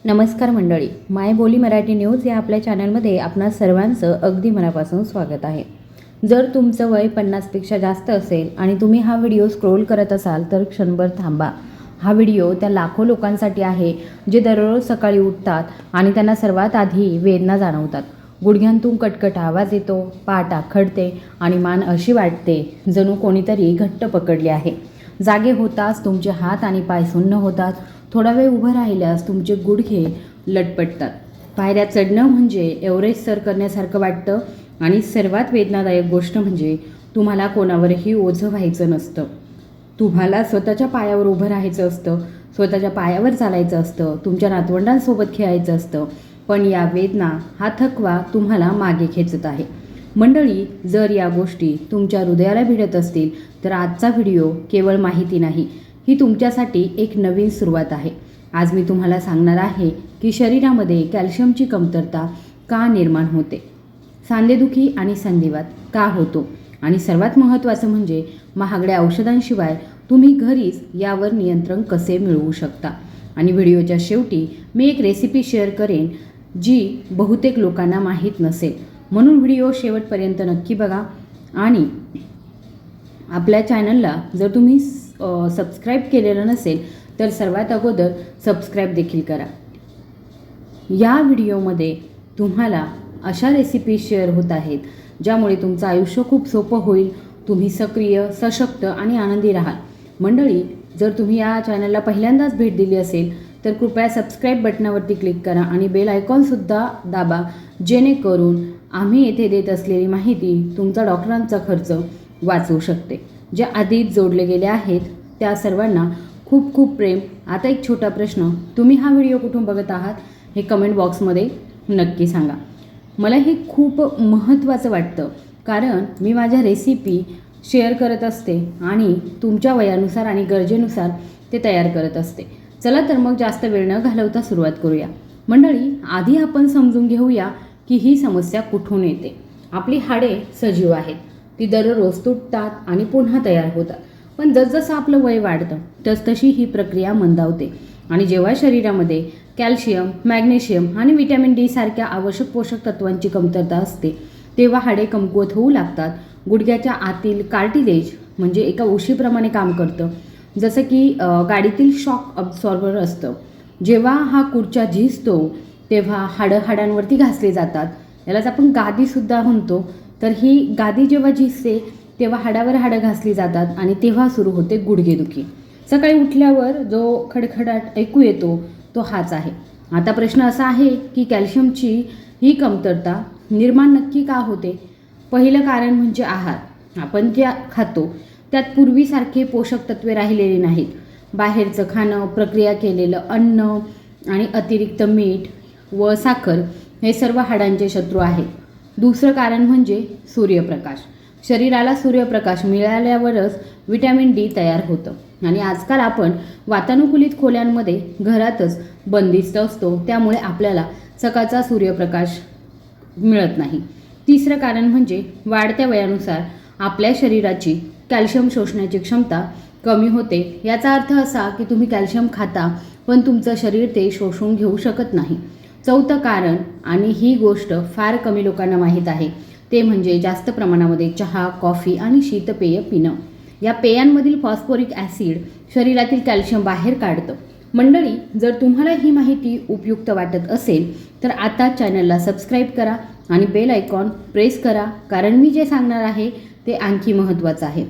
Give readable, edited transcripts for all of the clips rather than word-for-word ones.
नमस्कार मंडळी, मायबोली मराठी न्यूज या आपल्या चॅनलमध्ये आपणा सर्वांचं अगदी मनापासून स्वागत आहे. जर तुमचं वय 50पेक्षा जास्त असेल आणि तुम्ही हा व्हिडिओ स्क्रोल करत असाल तर क्षणभर थांबा. हा व्हिडिओ त्या लाखो लोकांसाठी आहे जे दररोज सकाळी उठतात आणि त्यांना सर्वात आधी वेदना जाणवतात. गुडघ्यांतून कटकट आवाज येतो, पाठ आखडते आणि मान अशी वाटते जणू कोणीतरी घट्ट पकडले आहे. जागे होताच तुमचे हात आणि पाय सुन्न होतात. थोडा वेळ उभं राहिल्यास तुमचे गुडघे लटपटतात. पायऱ्या चढणं म्हणजे एव्हरेस्ट सर करण्यासारखं वाटतं आणि सर्वात वेदनादायक गोष्ट म्हणजे तुम्हाला कोणावरही ओझं व्हायचं नसतं. तुम्हाला स्वतःच्या पायावर उभं राहायचं असतं, स्वतःच्या पायावर चालायचं असतं, तुमच्या नातवंडांसोबत खेळायचं असतं. पण या वेदना, हा थकवा तुम्हाला मागे खेचत आहे. मंडळी, जर या गोष्टी तुमच्या हृदयाला भिडत असतील तर आजचा व्हिडिओ केवळ माहिती नाही, ही तुमच्यासाठी एक नवीन सुरुवात आहे. आज मी तुम्हाला सांगणार आहे की शरीरामध्ये कॅल्शियमची कमतरता का निर्माण होते, सांधेदुखी आणि संधिवात का होतो आणि सर्वात महत्त्वाचं म्हणजे महागड्या औषधांशिवाय तुम्ही घरीच यावर नियंत्रण कसे मिळवू शकता. आणि व्हिडिओच्या शेवटी मी एक रेसिपी शेअर करेन जी बहुतेक लोकांना माहीत नसेल, म्हणून व्हिडिओ शेवटपर्यंत नक्की बघा. आणि आपल्या चॅनलला जर तुम्ही सबस्क्राईब केलेलं नसेल तर सर्वात अगोदर सबस्क्राईब देखील करा. या व्हिडिओमध्ये तुम्हाला अशा रेसिपी शेअर होत आहेत ज्यामुळे तुमचं आयुष्य खूप सोपं होईल. तुम्ही सक्रिय, सशक्त आणि आनंदी राहाल. मंडळी, जर तुम्ही या चॅनलला पहिल्यांदाच भेट दिली असेल तर कृपया सबस्क्राईब बटनावरती क्लिक करा आणि बेल आयकॉनसुद्धा दाबा, जेणेकरून आम्ही येथे देत असलेली माहिती तुमचा डॉक्टरांचा खर्च वाचवू शकते. जे आधीच जोडले गेले आहेत त्या सर्वांना खूप खूप प्रेम. आता एक छोटा प्रश्न, तुम्ही हा व्हिडिओ कुठून बघत आहात हे कमेंट बॉक्समध्ये नक्की सांगा. मला हे खूप महत्त्वाचं वाटतं कारण मी माझ्या रेसिपी शेअर करत असते आणि तुमच्या वयानुसार आणि गरजेनुसार ते तयार करत असते. चला तर मग जास्त वेळ न घालवता सुरुवात करूया. मंडळी, आधी आपण समजून घेऊया की ही समस्या कुठून येते. आपली हाडे सजीव आहेत, ती दररोज तुटतात आणि पुन्हा तयार होतात. पण जसजसं आपलं वय वाढतं तसतशी ही प्रक्रिया मंदावते आणि जेव्हा शरीरामध्ये कॅल्शियम, मॅग्नेशियम आणि व्हिटॅमिन डी सारख्या आवश्यक पोषक तत्वांची कमतरता असते तेव्हा हाडे कमकुवत होऊ लागतात. गुडघ्याच्या आतील कार्टिलेज म्हणजे एका उशीप्रमाणे काम करतं, जसं की गाडीतील शॉक अब्सॉर्बर असतं. जेव्हा हा कुडचा झिजतो तेव्हा हाडांवरती घासले जातात. यालाच आपण गादीसुद्धा म्हणतो. तर ही गादी जेव्हा झिजते तेव्हा हाडावर हाडं घासली जातात आणि तेव्हा सुरू होते गुडघेदुखी. सकाळी उठल्यावर जो खडखडाट ऐकू येतो तो हाच आहे. आता प्रश्न असा आहे की कॅल्शियमची ही कमतरता निर्माण नक्की का होते. पहिलं कारण म्हणजे आहार. आपण जे खातो त्यात पूर्वीसारखे पोषक तत्वे राहिलेली नाहीत. बाहेरचं खाणं, प्रक्रिया केलेलं अन्न आणि अतिरिक्त मीठ व साखर हे सर्व हाडांचे शत्रू आहेत. दुसरं कारण म्हणजे सूर्यप्रकाश. शरीराला सूर्यप्रकाश मिळाल्यावरच व्हिटॅमिन डी तयार होतं आणि आजकाल आपण वातानुकूलित खोल्यांमध्ये घरातच बंदिस्त असतो, त्यामुळे आपल्याला सकाळचा सूर्यप्रकाश मिळत नाही. तिसरं कारण म्हणजे वाढत्या वयानुसार आपल्या शरीराची कॅल्शियम शोषण्याची क्षमता कमी होते. याचा अर्थ असा की तुम्ही कॅल्शियम खाता पण तुमचं शरीर ते शोषून घेऊ शकत नाही. चौथं कारण, आणि ही गोष्ट फार कमी लोकांना माहीत आहे, ते म्हणजे जास्त प्रमाणामध्ये चहा, कॉफी आणि शीतपेय पिणं. या पेयांमधील फॉस्फोरिक ॲसिड शरीरातील कॅल्शियम बाहेर काढतं. मंडळी, जर तुम्हाला ही माहिती उपयुक्त वाटत असेल तर आता चॅनलला सबस्क्राईब करा आणि बेल आयकॉन प्रेस करा, कारण मी जे सांगणार आहे ते आणखी महत्त्वाचं आहे.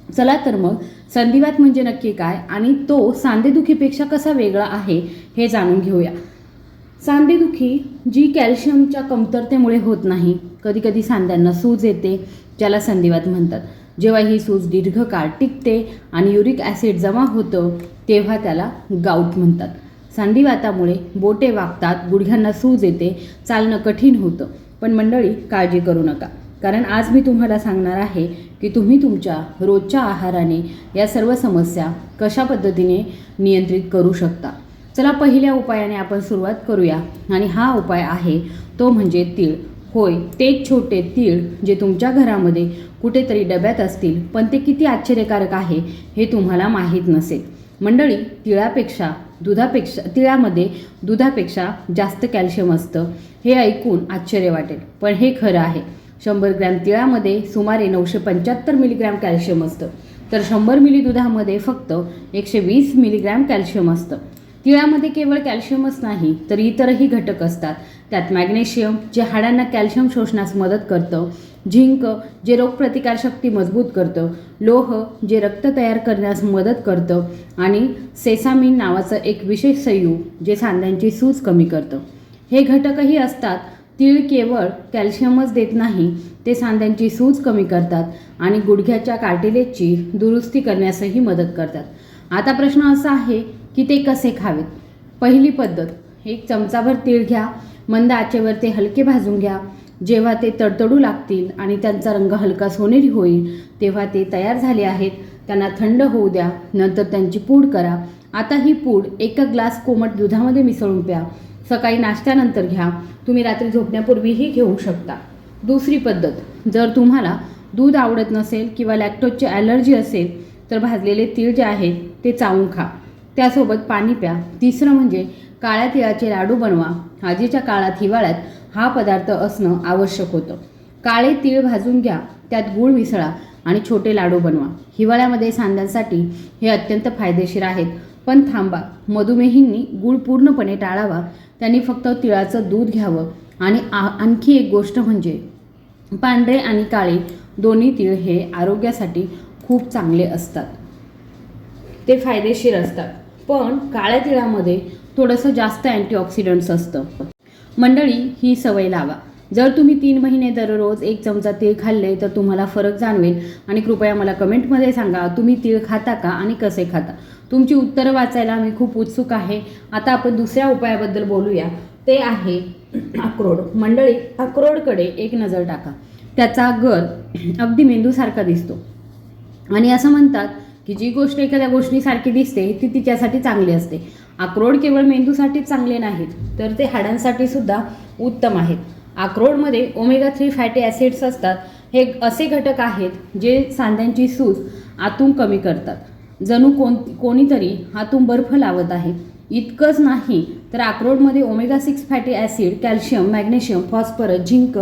चला तर मग संधिवात म्हणजे नक्की काय आणि तो सांधेदुखीपेक्षा कसा वेगळा आहे हे जाणून घेऊया. सांधेदुखी जी कॅल्शियमच्या कमतरतेमुळे होत नाही. कधीकधी सांध्यांना सूज येते, ज्याला संधिवात म्हणतात. जेव्हा ही सूज दीर्घकाळ टिकते आणि युरिक ॲसिड जमा होतं तेव्हा त्याला गाऊट म्हणतात. सांधिवातामुळे बोटे वाकतात, गुडघ्यांना सूज येते, चालणं कठीण होतं. पण मंडळी, काळजी करू नका, कारण आज मी तुम्हाला सांगणार आहे की तुम्ही तुमच्या रोजच्या आहाराने या सर्व समस्या कशा पद्धतीने नियंत्रित करू शकता. चला, पहिल्या उपायाने आपण सुरुवात करूया आणि हा उपाय आहे तो म्हणजे तीळ. होय, ते छोटे तीळ जे तुमच्या घरामध्ये कुठेतरी डब्यात असतील, पण ते किती आश्चर्यकारक आहे हे तुम्हाला माहीत नसेल. मंडळी, तिळामध्ये दुधापेक्षा जास्त कॅल्शियम असतं हे ऐकून आश्चर्य वाटेल, पण हे खरं आहे. 100 ग्रॅम तिळामध्ये सुमारे 975 मिलीग्रॅम कॅल्शियम असतं, तर 100 मिली दुधामध्ये फक्त 120 मिलीग्रॅम कॅल्शियम असतं. तिळामध्ये केवळ कॅल्शियमच नाही तर इतरही घटक असतात. त्यात मॅग्नेशियम, जे हाडांना कॅल्शियम शोषण्यास मदत करतं, झिंक, जे रोगप्रतिकारशक्ती मजबूत करतं, लोह, जे रक्त तयार करण्यास मदत करतं, आणि सेसामिन नावाचं एक विशेष संयुग जे सांध्यांची सूज कमी करतं. हे घटकही असतात. तीळ केवळ कॅल्शियमच देत नाही, ते सांध्यांची सूज कमी करतात आणि गुडघ्याच्या कार्टिलेजची दुरुस्ती करण्यासही मदत करतात. आता प्रश्न असा आहे की ते कसे खावेत. पहिली पद्धत, 1 चमचाभर तीळ घ्या, मंद आचेवर ते हलके भाजून घ्या. जेव्हा ते तडतडू लागतील आणि त्यांचा रंग हलका सोनेरी होईल तेव्हा ते तयार झाले आहेत. त्यांना थंड होऊ द्या, नंतर त्यांची पूड करा. आता ही पूड 1 ग्लास कोमट दुधामध्ये मिसळून प्या. सकाळी नाश्त्यानंतर घ्या. तुम्ही रात्री झोपण्यापूर्वीही घेऊ शकता. दुसरी पद्धत, जर तुम्हाला दूध आवडत नसेल किंवा लॅक्टोजची ॲलर्जी असेल तर भाजलेले तीळ जे आहेत ते चावून खा, त्यासोबत पाणी प्या. तिसरं म्हणजे काळ्या तिळाचे लाडू बनवा. आजीच्या काळात हिवाळ्यात हा पदार्थ असणं आवश्यक होतं. काळे तीळ भाजून घ्या, त्यात गूळ मिसळा आणि छोटे लाडू बनवा. हिवाळ्यामध्ये सांध्यांसाठी हे अत्यंत फायदेशीर आहेत. पण थांबा, मधुमेहींनी गूळ पूर्णपणे टाळावा. त्यांनी फक्त तिळाचं दूध घ्यावं. आणि आणखी एक गोष्ट म्हणजे पांढरे आणि काळे दोन्ही तीळ हे आरोग्यासाठी खूप चांगले असतात, ते फायदेशीर असतात. पण काळ्या तिळामध्ये थोडंसं जास्त अँटीऑक्सिडंट्स असतं. मंडळी, ही सवय लावा. जर तुम्ही 3 महिने दररोज 1 चमचा तीळ खाल्ले तर तुम्हाला फरक जाणवेल. आणि कृपया मला कमेंटमध्ये सांगा, तुम्ही तीळ खाता का आणि कसे खाता. तुमची उत्तरं वाचायला मी खूप उत्सुक आहे. आता आपण दुसऱ्या उपायाबद्दल बोलूया, ते आहे अक्रोड. मंडळी, अक्रोडकडे एक नजर टाका. त्याचा गर अगदी मेंदूसारखा दिसतो आणि असं म्हणतात की जी गोष्ट एखाद्या गोष्टीसारखी दिसते ती तिच्यासाठी चांगली असते. अक्रोड केवळ मेंदूसाठीच चांगले नाहीत तर ते हाडांसाठी सुद्धा उत्तम आहेत. अक्रोडमध्ये ओमेगा 3 फॅटी ॲसिड्स असतात. हे असे घटक आहेत जे सांध्यांची सूज आतून कमी करतात. जणू कोणीतरी आतून बर्फ लावत आहे. इतकंच नाही तर अक्रोडमध्ये omega 6 fatty acid, calcium, magnesium, phosphorus, zinc,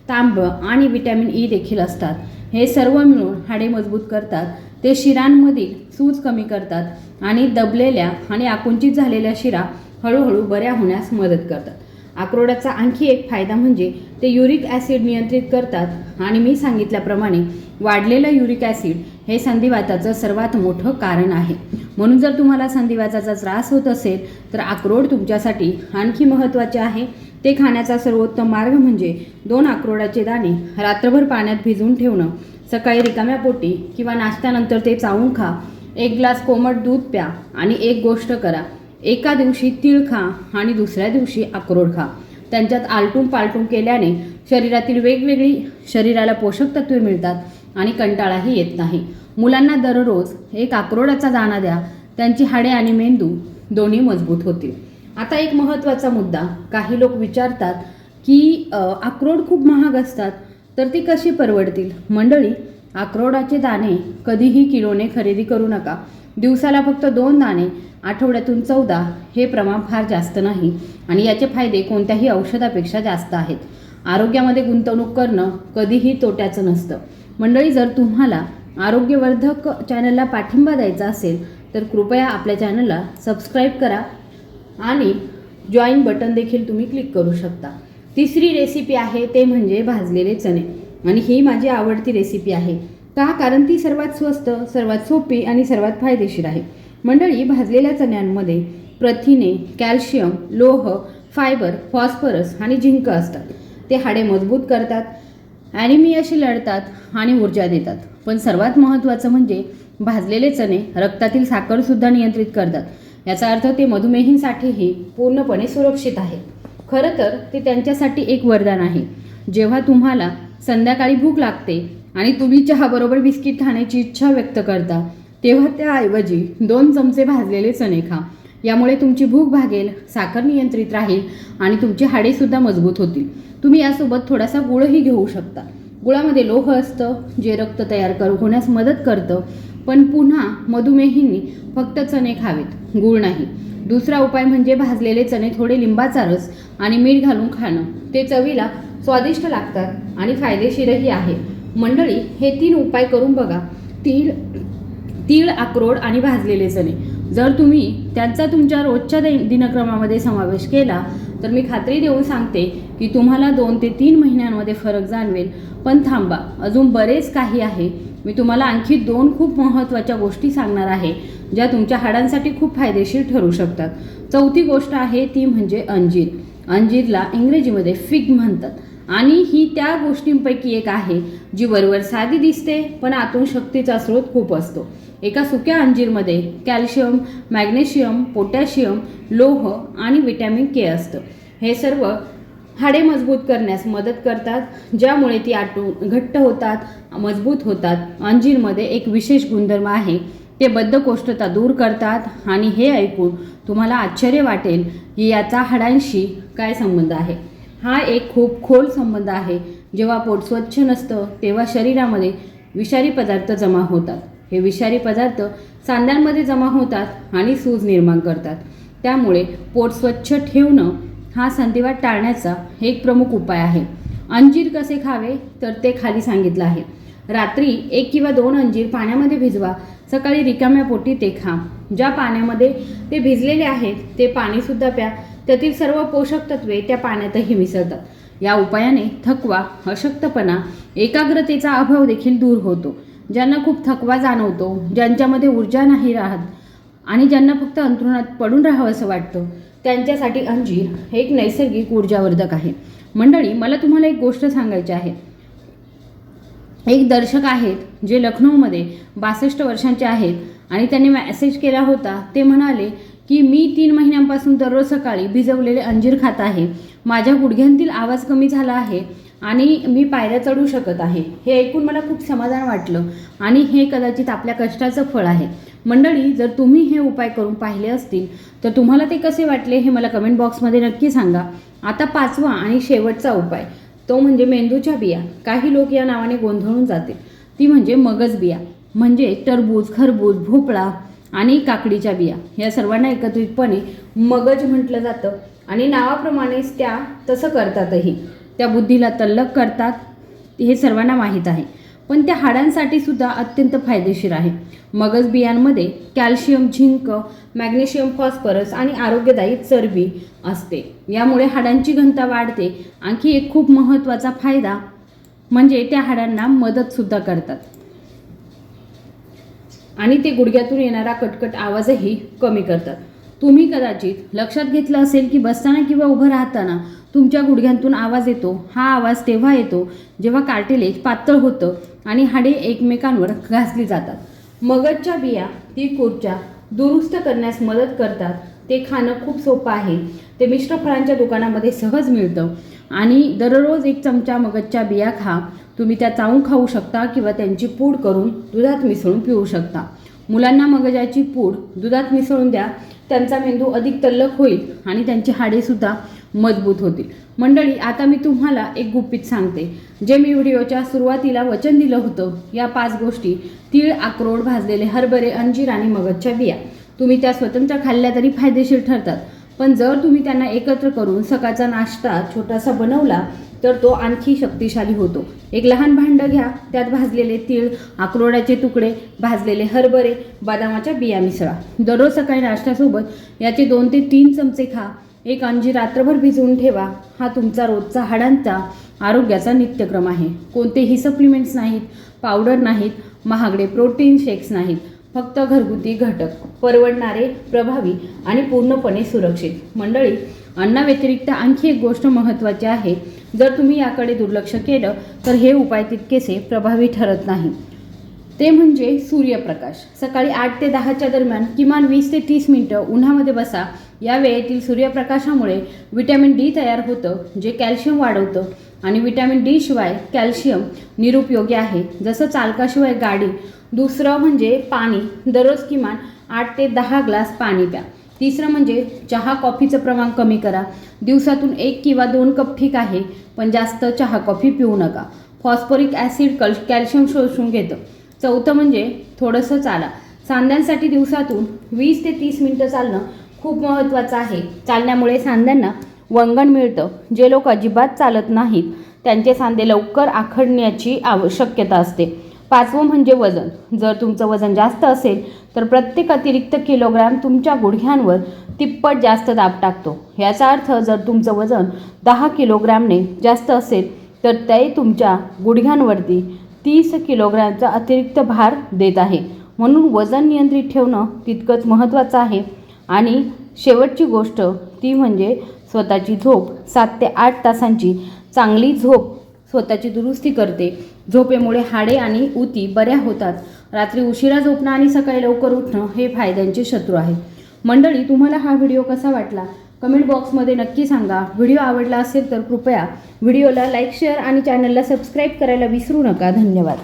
तांब आणि व्हिटॅमिन ई देखील असतात. हे सर्व मिळून हाडे मजबूत करतात. ते शिरांमधील सूज कमी करतात आणि दबलेल्या आणि आकुंचित झालेल्या शिरा हळूहळू बऱ्या होण्यास मदत करतात. अक्रोडाचा आणखी एक फायदा म्हणजे ते युरिक ॲसिड नियंत्रित करतात आणि मी सांगितल्याप्रमाणे वाढलेलं युरिक ॲसिड हे संधिवाताचं सर्वात मोठं कारण आहे. म्हणून जर तुम्हाला संधिवाताचा त्रास होत असेल तर अक्रोड तुमच्यासाठी आणखी महत्त्वाचे आहे. ते खाण्याचा सर्वोत्तम मार्ग म्हणजे 2 अक्रोडाचे दाणे रात्रभर पाण्यात भिजवून ठेवणं. सकाळी रिकाम्या पोटी किंवा नाश्त्यानंतर ते चावून खा. 1 ग्लास कोमट दूध प्या आणि एक गोष्ट करा, एका दिवशी तीळ खा आणि दुसऱ्या दिवशी अक्रोड खा. त्यांच्यात आलटून पालटून केल्याने शरीराला पोषक तत्वे मिळतात आणि कंटाळाही येत नाही. मुलांना दररोज 1 अक्रोडाचा दाणा द्या. त्यांची हाडे आणि मेंदू दोन्ही मजबूत होतील. आता एक महत्त्वाचा मुद्दा, काही लोक विचारतात की अक्रोड खूप महाग असतात तर ती कशी परवडतील. मंडळी, अक्रोडाचे दाणे कधीही किलोने खरेदी करू नका. दिवसाला फक्त 2 दाणे, आठवड्यातून 14 हे प्रमाण फार जास्त नाही आणि याचे फायदे कोणत्याही औषधापेक्षा जास्त आहेत. आरोग्यामध्ये गुंतवणूक करणं कधीही तोट्याचं नसतं. मंडळी, जर तुम्हाला आरोग्यवर्धक चॅनलला पाठिंबा द्यायचा असेल तर कृपया आपल्या चॅनलला सबस्क्राईब करा आणि जॉईन बटन देखील तुम्ही क्लिक करू शकता. तिसरी रेसिपी आहे ते म्हणजे भाजलेले चणे आणि ही माझी आवडती रेसिपी आहे. का? कारण ती सर्वात स्वस्त, सर्वात सोपी आणि सर्वात फायदेशीर आहे. मंडळी, भाजलेल्या चण्यांमध्ये प्रथिने, कॅल्शियम, लोह, फायबर, फॉस्फरस आणि झिंक असतात. ते हाडे मजबूत करतात, ॲनिमियाशी लढतात आणि ऊर्जा देतात. पण सर्वात महत्त्वाचं म्हणजे भाजलेले चणे रक्तातील साखरसुद्धा नियंत्रित करतात. याचा अर्थ ते मधुमेहींसाठीही पूर्णपणे सुरक्षित आहेत. खरं तर ते त्यांच्यासाठी एक वरदान आहे. जेव्हा तुम्हाला संध्याकाळी भूक लागते आणि तुम्ही चहाबरोबर बिस्किट खाण्याची इच्छा व्यक्त करता तेव्हा त्याऐवजी 2 चमचे भाजलेले चणे खा. यामुळे तुमची भूक भागेल, साखर नियंत्रित राहील आणि तुमची हाडेसुद्धा मजबूत होतील. तुम्ही यासोबत थोडासा गुळही घेऊ शकता. गुळामध्ये लोह असतं जे रक्त तयार होण्यास मदत करतं. पण पुन्हा मधुमेहींनी फक्त चणे खावेत, गूळ नाही. दुसरा उपाय म्हणजे भाजलेले चणे थोडे लिंबाचा रस आणि मीठ घालून खाणं. ते चवीला स्वादिष्ट लागतात आणि फायदेशीरही आहे. मंडळी, हे 3 उपाय करून बघा. तीळ, अक्रोड आणि भाजलेले चणे. जर तुम्ही त्यांचा तुमच्या रोजच्या दिनक्रमामध्ये समावेश केला तर मी खात्री देऊन सांगते की तुम्हाला 2 ते 3 महिन्यांमध्ये फरक जाणवेल. पण थांबा, अजून बरेच काही आहे. मी तुम्हाला आणखी 2 खूप महत्त्वाच्या गोष्टी सांगणार आहे ज्या तुमच्या हाडांसाठी खूप फायदेशीर ठरू शकतात. चौथी गोष्ट आहे ती म्हणजे अंजीर. अंजीरला इंग्रजीमध्ये फिग म्हणतात आणि ही त्या गोष्टींपैकी एक आहे जी वरवर साधी दिसते पण आतून शक्तीचा स्रोत खूप असतो. एका सुक्या अंजीरमध्ये कॅल्शियम, मॅग्नेशियम, पोटॅशियम, लोह आणि व्हिटॅमिन के असतं. हे सर्व हाडे मजबूत करण्यास मदत करतात, ज्यामुळे ती आटून घट्ट होतात, मजबूत होतात. अंजीरमध्ये एक विशेष गुणधर्म आहे, ते बद्धकोष्ठता दूर करतात आणि हे ऐकून तुम्हाला आश्चर्य वाटेल की याचा हाडांशी काय संबंध आहे. हा एक खूप खोल संबंध आहे. जेव्हा पोट स्वच्छ नसतं तेव्हा शरीरामध्ये विषारी पदार्थ जमा होतात. हे विषारी पदार्थ सांध्यांमध्ये जमा होतात आणि सूज निर्माण करतात. त्यामुळे पोट स्वच्छ ठेवणं हा संधिवात टाळण्याचा एक प्रमुख उपाय आहे. अंजीर कसे खावे तर ते खाली सांगितलं आहे. रात्री 1 किंवा 2 अंजीर पाण्यामध्ये भिजवा. सकाळी रिकाम्या पोटी ते खा. ज्या पाण्यामध्ये ते भिजलेले आहेत ते पाणीसुद्धा प्या. त्यातील सर्व पोषक तत्वे त्या पाण्यातही मिसळतात. या उपायाने थकवा, अशक्तपणा, एकाग्रतेचा अभाव देखील दूर होतो. ज्यांना खूप थकवा जाणवतो, ज्यांच्यामध्ये ऊर्जा नाही राहत आणि ज्यांना फक्त अंथरुणात पडून राहावं असं वाटतं, त्यांच्यासाठी अंजीर एक नैसर्गिक ऊर्जावर्धक आहे. मंडळी, मला तुम्हाला एक गोष्ट सांगायची आहे. एक दर्शक आहेत जे लखनौमध्ये 62 वर्षांचे आहेत आणि त्यांनी मेसेज केला होता. ते म्हणाले की मी 3 महिन्यांपासून दररोज सकाळी भिजवलेले अंजीर खात आहे. माझ्या गुडघ्यांतील आवाज कमी झाला आहे आणि मी पायऱ्या चढू शकत आहे. हे ऐकून मला खूप समाधान वाटलं आणि हे कदाचित आपल्या कष्टाचं फळ आहे. मंडळी, जर तुम्ही हे उपाय करून पाहिले असतील तर तुम्हाला ते कसे वाटले हे मला कमेंट बॉक्समध्ये नक्की सांगा. आता 5वा आणि शेवटचा उपाय तो म्हणजे मेंदूच्या बिया. काही लोक या नावाने गोंधळून जातील. ती म्हणजे मगज बिया. म्हणजे टरबूज, खरबूज, भोपळा आणि काकडीच्या बिया या सर्वांना एकत्रितपणे मगज म्हटलं जातं आणि नावाप्रमाणेच त्या तसं करतातही. त्या बुद्धीला तल्लख करतात, हे सर्वांना माहीत आहे. पण त्या हाडांसाठी सुद्धा अत्यंत फायदेशीर आहे. मगज बियांमध्ये कॅल्शियम, झिंक, मॅग्नेशियम, फॉस्फरस आणि आरोग्यदायी चरबी असते. यामुळे हाडांची घनता वाढते. आणखी एक खूप महत्त्वाचा फायदा म्हणजे त्या हाडांना मदतसुद्धा करतात आणि ते गुडघ्यातून येणारा कटकट आवाजही कमी करतात. तुम्ही कदाचित लक्षात घेतलं असेल की बसताना किंवा उभं राहताना तुमच्या गुडघ्यांतून आवाज येतो. हा आवाज तेव्हा येतो जेव्हा कार्टिलेज पातळ होतं आणि हाडे एकमेकांवर घासली जातात. मगजच्या बिया ती ऊर्जा दुरुस्त करण्यास मदत करतात. ते खाणं खूप सोपं आहे. ते मिश्र फळांच्या दुकानामध्ये सहज मिळतं आणि दररोज 1 चमचा मगजच्या बिया खा. तुम्ही त्या चावून खाऊ शकता किंवा त्यांची पूड करून दुधात मिसळून पिऊ शकता. मुलांना मगजाची पूड दुधात मिसळून द्या. त्यांचा मेंदू अधिक तल्लख होईल आणि त्यांची हाडेसुद्धा मजबूत होतील. मंडळी, आता मी तुम्हाला एक गुपित सांगते जे मी व्हिडिओच्या सुरुवातीला वचन दिलं होतं. या 5 गोष्टी तीळ, अक्रोड, भाजलेले हरभरे, अंजीर आणि मगजच्या बिया. तुम्ही त्या स्वतंत्र खाल्ल्या तरी फायदेशीर ठरतात. पण जर तुम्ही त्यांना एकत्र करून सकाळचा नाश्ता छोटासा बनवला तर तो आणखी शक्तिशाली होतो. एक लहान भांडं घ्या. त्यात भाजलेले तीळ, अक्रोडाचे तुकडे, भाजलेले हरभरे, बदामाच्या बिया मिसळा. दररोज सकाळी नाश्त्यासोबत याचे 2 ते 3 चमचे खा. एक अंजीर रात्रभर भिजवून ठेवा. हा तुमचा रोजचा हाडांचा आरोग्याचा नित्यक्रम आहे. कोणतेही सप्लिमेंट्स नाहीत, पावडर नाहीत, महागडे प्रोटीन शेक्स नाहीत. फक्त घरगुती घटक, परवडणारे, प्रभावी आणि पूर्णपणे सुरक्षित. मंडळी, अन्नाव्यतिरिक्त आणखी एक गोष्ट महत्त्वाची आहे. जर तुम्ही याकडे दुर्लक्ष केलं तर हे उपाय तितकेसे प्रभावी ठरत नाही. ते म्हणजे सूर्यप्रकाश. सकाळी 8 ते 10च्या दरम्यान किमान 20 ते 30 मिनिटं उन्हामध्ये बसा. या वेळेतील सूर्यप्रकाशामुळे व्हिटॅमिन डी तयार होतं जे कॅल्शियम वाढवतं आणि व्हिटॅमिन डी शिवाय कॅल्शियम निरुपयोगी आहे, जसं चालकाशिवाय गाडी. दुसरं म्हणजे पाणी. दररोज किमान 8 ते 10 ग्लास पाणी प्या. तिसरं म्हणजे चहा कॉफीचं प्रमाण कमी करा. दिवसातून 1 किंवा 2 कप ठीक आहे, पण जास्त चहा कॉफी पिऊ नका. फॉस्फरिक ॲसिड कॅल्शियम शोषून घेतं. चौथं म्हणजे थोडंसं चाला. सांध्यांसाठी दिवसातून 20 ते 30 मिनिटं चालणं खूप महत्त्वाचं आहे. चालण्यामुळे सांध्यांना वंगण मिळतं. जे लोक अजिबात चालत नाहीत त्यांचे सांधे लवकर आखडण्याची शक्यता असते. पाचवं म्हणजे वजन. जर तुमचं वजन जास्त असेल तर प्रत्येक अतिरिक्त किलोग्रॅम तुमच्या गुडघ्यांवर तिप्पट जास्त दाब टाकतो. याचा अर्थ जर तुमचं वजन 10 किलोग्रॅमने जास्त असेल तर ते तुमच्या गुडघ्यांवरती 30 किलोग्रॅमचा अतिरिक्त भार देत आहे. म्हणून वजन नियंत्रित ठेवणं तितकंच महत्त्वाचं आहे. आणि शेवटची गोष्ट ती म्हणजे स्वतःची झोप. 7 ते 8 तासांची चांगली झोप स्वतःची दुरुस्ती करते. झोपेमुळे हाडे आणि उती बऱ्या होतात. रात्री उशिरा झोपणं आणि सकाळी लवकर उठणं हे फायद्यांचे शत्रू आहे. मंडळी, तुम्हाला हा व्हिडिओ कसा वाटला कमेंट बॉक्समध्ये नक्की सांगा. व्हिडिओ आवडला असेल तर कृपया व्हिडिओला लाईक, शेअर आणि चॅनलला सबस्क्राईब करायला विसरू नका. धन्यवाद.